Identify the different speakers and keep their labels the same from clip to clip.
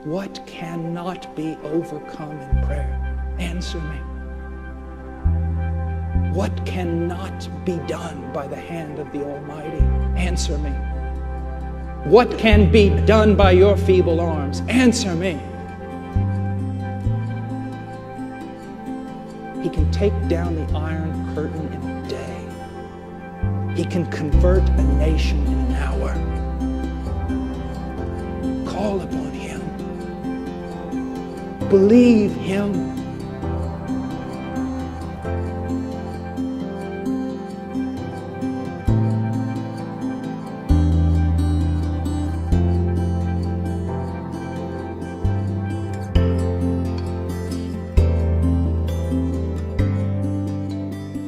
Speaker 1: What cannot be overcome in prayer? Answer me. What cannot be done by the hand of the Almighty? Answer me. What can be done by your feeble arms? Answer me. He can take down the Iron Curtain in a day. He can convert a nation in an hour. Call upon Him. Believe Him.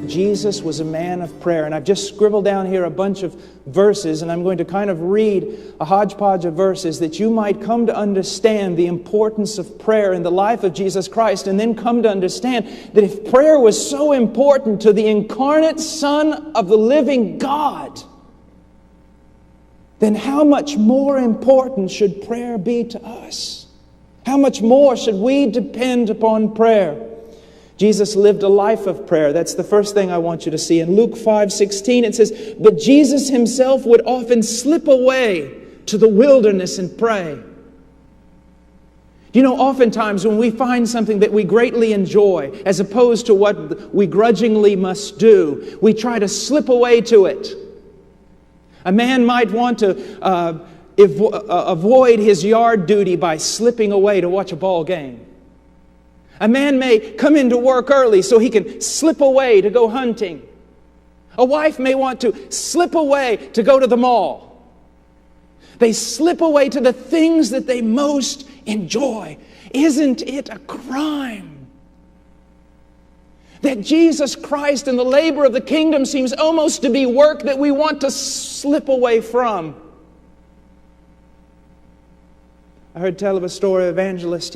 Speaker 1: Jesus was a man of prayer. And I've just scribbled down here a bunch of verses, and I'm going to kind of read a hodgepodge of verses that you might come to understand the importance of prayer in the life of Jesus Christ, and then come to understand that if prayer was so important to the incarnate Son of the living God, then how much more important should prayer be to us? How much more should we depend upon prayer? Jesus lived a life of prayer. That's the first thing I want you to see. In Luke 5:16 it says, "But Jesus Himself would often slip away to the wilderness and pray." You know, oftentimes when we find something that we greatly enjoy, as opposed to what we grudgingly must do, we try to slip away to it. A man might want to avoid his yard duty by slipping away to watch a ball game. A man may come into work early so he can slip away to go hunting. A wife may want to slip away to go to the mall. They slip away to the things that they most enjoy. Isn't it a crime that Jesus Christ and the labor of the kingdom seems almost to be work that we want to slip away from? I heard tell of a story of an evangelist.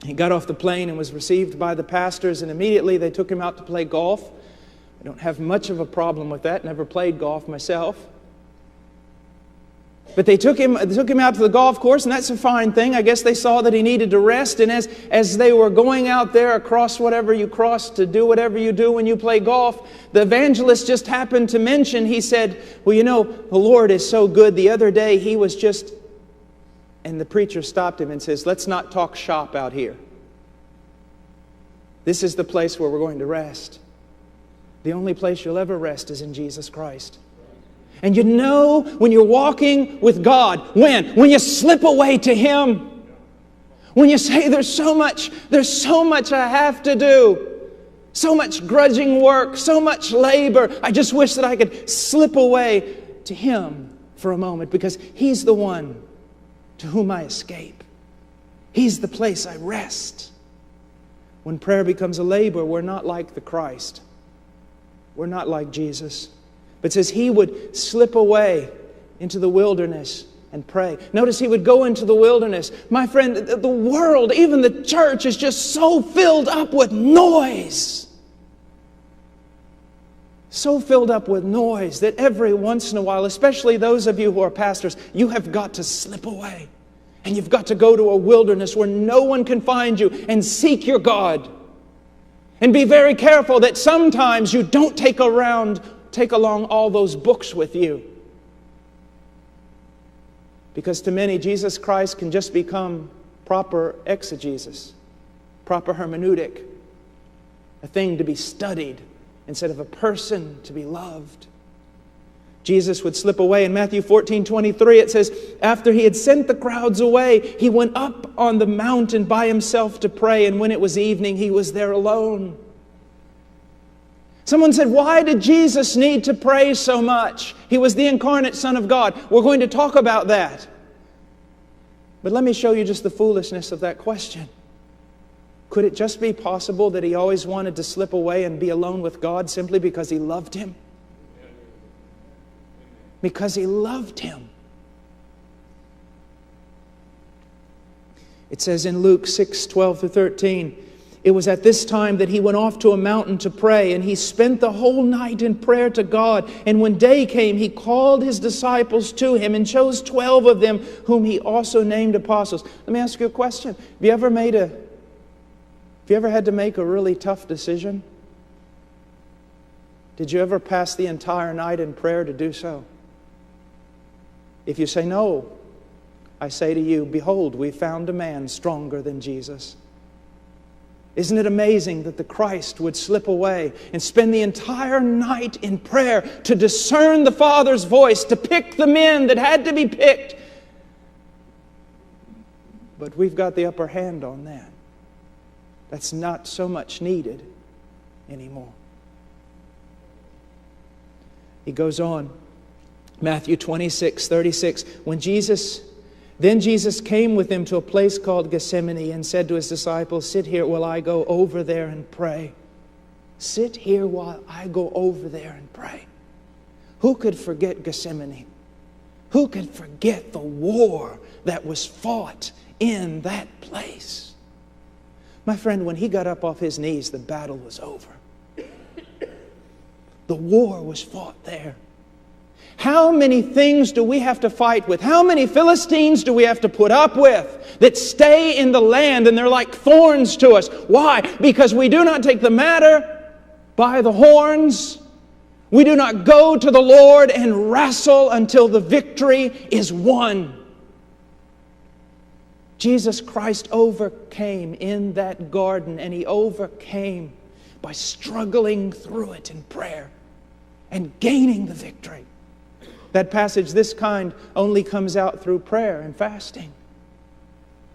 Speaker 1: He got off the plane and was received by the pastors, and immediately they took him out to play golf. I don't have much of a problem with that. Never played golf myself. But they took him out to the golf course, and that's a fine thing. I guess they saw that he needed to rest, and as they were going out there across whatever you cross to do whatever you do when you play golf, the evangelist just happened to mention, he said, "Well, you know, the Lord is so good. The other day he was just..." And the preacher stopped him and says, "Let's not talk shop out here. This is the place where we're going to rest. The only place you'll ever rest is in Jesus Christ." And you know when you're walking with God, when you slip away to Him, when you say, there's so much I have to do, so much grudging work, so much labor, I just wish that I could slip away to Him for a moment, because He's the one to whom I escape. He's the place I rest. When prayer becomes a labor, we're not like the Christ. We're not like Jesus. But it says He would slip away into the wilderness and pray. Notice He would go into the wilderness. My friend, the world, even the church, is just so filled up with noise. So filled up with noise that every once in a while, especially those of you who are pastors, you have got to slip away. And you've got to go to a wilderness where no one can find you and seek your God. And be very careful that sometimes you don't take along all those books with you. Because to many, Jesus Christ can just become proper exegesis, proper hermeneutic, a thing to be studied instead of a person to be loved. Jesus would slip away. In Matthew 14:23, it says, after He had sent the crowds away, He went up on the mountain by Himself to pray, and when it was evening, He was there alone. Someone said, why did Jesus need to pray so much? He was the incarnate Son of God. We're going to talk about that. But let me show you just the foolishness of that question. Could it just be possible that He always wanted to slip away and be alone with God simply because He loved Him? Because He loved Him. It says in Luke 6:12-13, It was at this time that he went off to a mountain to pray, and he spent the whole night in prayer to God. And when day came, he called his disciples to him and chose 12 of them, whom he also named apostles. Let me ask you a question. Have you ever had to make a really tough decision? Did you ever pass the entire night in prayer to do so? If you say no, I say to you, behold, we found a man stronger than Jesus. Isn't it amazing that the Christ would slip away and spend the entire night in prayer to discern the Father's voice, to pick the men that had to be picked? But we've got the upper hand on that. That's not so much needed anymore. He goes on. Matthew 26:36. Then Jesus came with them to a place called Gethsemane and said to his disciples, sit here while I go over there and pray. Sit here while I go over there and pray. Who could forget Gethsemane? Who could forget the war that was fought in that place? My friend, when he got up off his knees, the battle was over. The war was fought there. How many things do we have to fight with? How many Philistines do we have to put up with that stay in the land and they're like thorns to us? Why? Because we do not take the matter by the horns. We do not go to the Lord and wrestle until the victory is won. Jesus Christ overcame in that garden, and He overcame by struggling through it in prayer and gaining the victory. That passage, this kind, only comes out through prayer and fasting.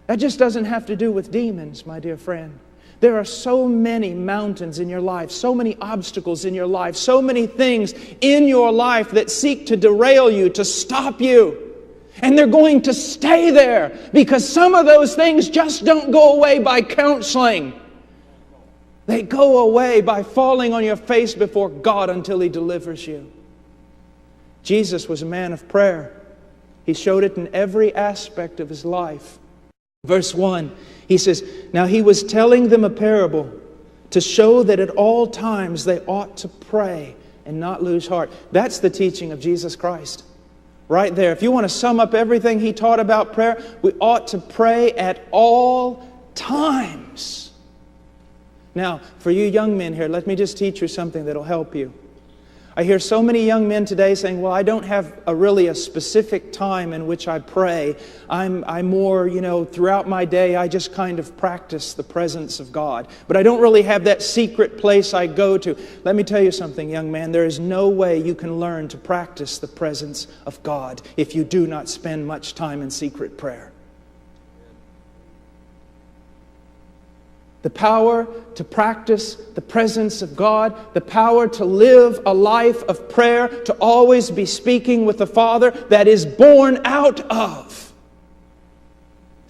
Speaker 1: That just doesn't have to do with demons, my dear friend. There are so many mountains in your life, so many obstacles in your life, so many things in your life that seek to derail you, to stop you. And they're going to stay there because some of those things just don't go away by counseling. They go away by falling on your face before God until He delivers you. Jesus was a man of prayer. He showed it in every aspect of His life. Verse 1, he says, now He was telling them a parable to show that at all times they ought to pray and not lose heart. That's the teaching of Jesus Christ. Right there. If you want to sum up everything He taught about prayer, we ought to pray at all times. Now, for you young men here, let me just teach you something that'll help you. I hear so many young men today saying, well, I don't have really a specific time in which I pray. I'm more, throughout my day, I just kind of practice the presence of God. But I don't really have that secret place I go to. Let me tell you something, young man. There is no way you can learn to practice the presence of God if you do not spend much time in secret prayer. The power to practice the presence of God, the power to live a life of prayer, to always be speaking with the Father, that is born out of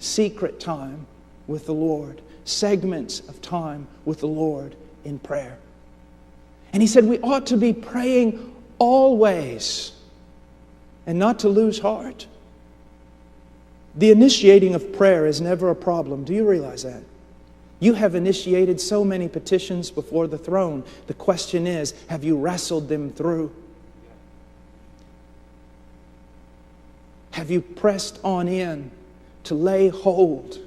Speaker 1: secret time with the Lord, segments of time with the Lord in prayer. And he said we ought to be praying always and not to lose heart. The initiating of prayer is never a problem. Do you realize that? You have initiated so many petitions before the throne. The question is, have you wrestled them through? Have you pressed on in to lay hold?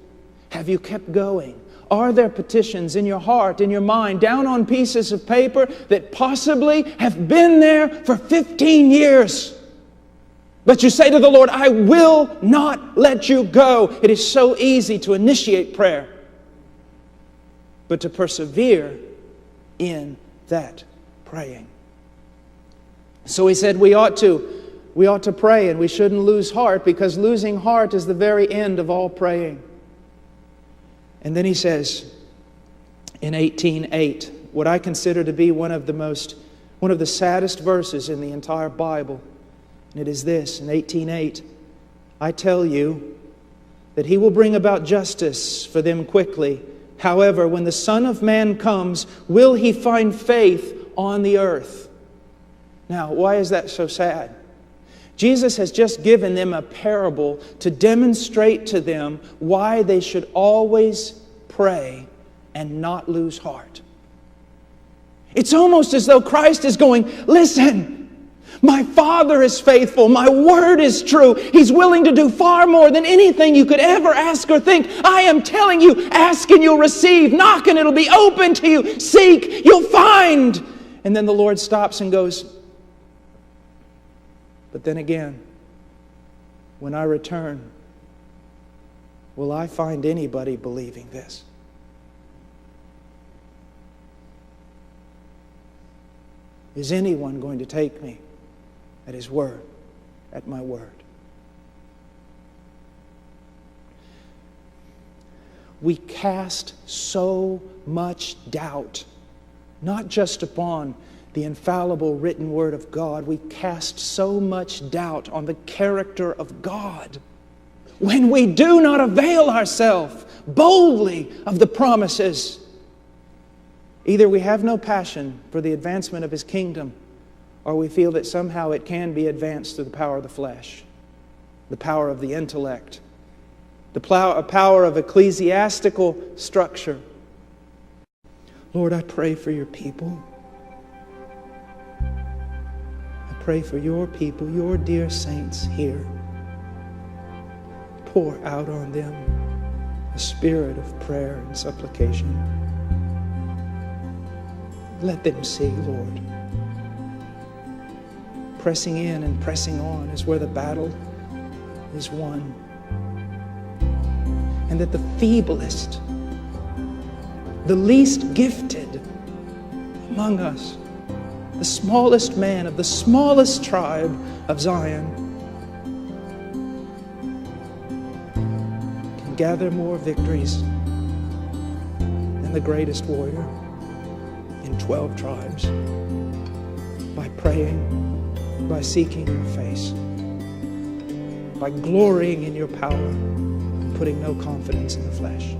Speaker 1: Have you kept going? Are there petitions in your heart, in your mind, down on pieces of paper that possibly have been there for 15 years? But you say to the Lord, I will not let you go. It is so easy to initiate prayer, but to persevere in that praying. So he said we ought to pray, and we shouldn't lose heart, because losing heart is the very end of all praying. And then he says in 18:8, what I consider to be one of the saddest verses in the entire Bible. And it is this, in 18:8, I tell you that He will bring about justice for them quickly. However, when the Son of Man comes, will He find faith on the earth? Now, why is that so sad? Jesus has just given them a parable to demonstrate to them why they should always pray and not lose heart. It's almost as though Christ is going, listen, my Father is faithful. My word is true. He's willing to do far more than anything you could ever ask or think. I am telling you, ask and you'll receive. Knock and it'll be open to you. Seek, you'll find. And then the Lord stops and goes, but then again, when I return, will I find anybody believing this? Is anyone going to take me at His word, at my word? We cast so much doubt, not just upon the infallible written word of God. We cast so much doubt on the character of God when we do not avail ourselves boldly of the promises. Either we have no passion for the advancement of His kingdom, or we feel that somehow it can be advanced through the power of the flesh, the power of the intellect, the power of ecclesiastical structure. Lord, I pray for your people. I pray for your people, your dear saints here. Pour out on them a spirit of prayer and supplication. Let them see, Lord, pressing in and pressing on is where the battle is won. And that the feeblest, the least gifted among us, the smallest man of the smallest tribe of Zion, can gather more victories than the greatest warrior in 12 tribes by praying, by seeking your face, by glorying in your power, and putting no confidence in the flesh.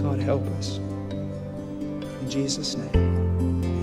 Speaker 1: God, help us. In Jesus' name.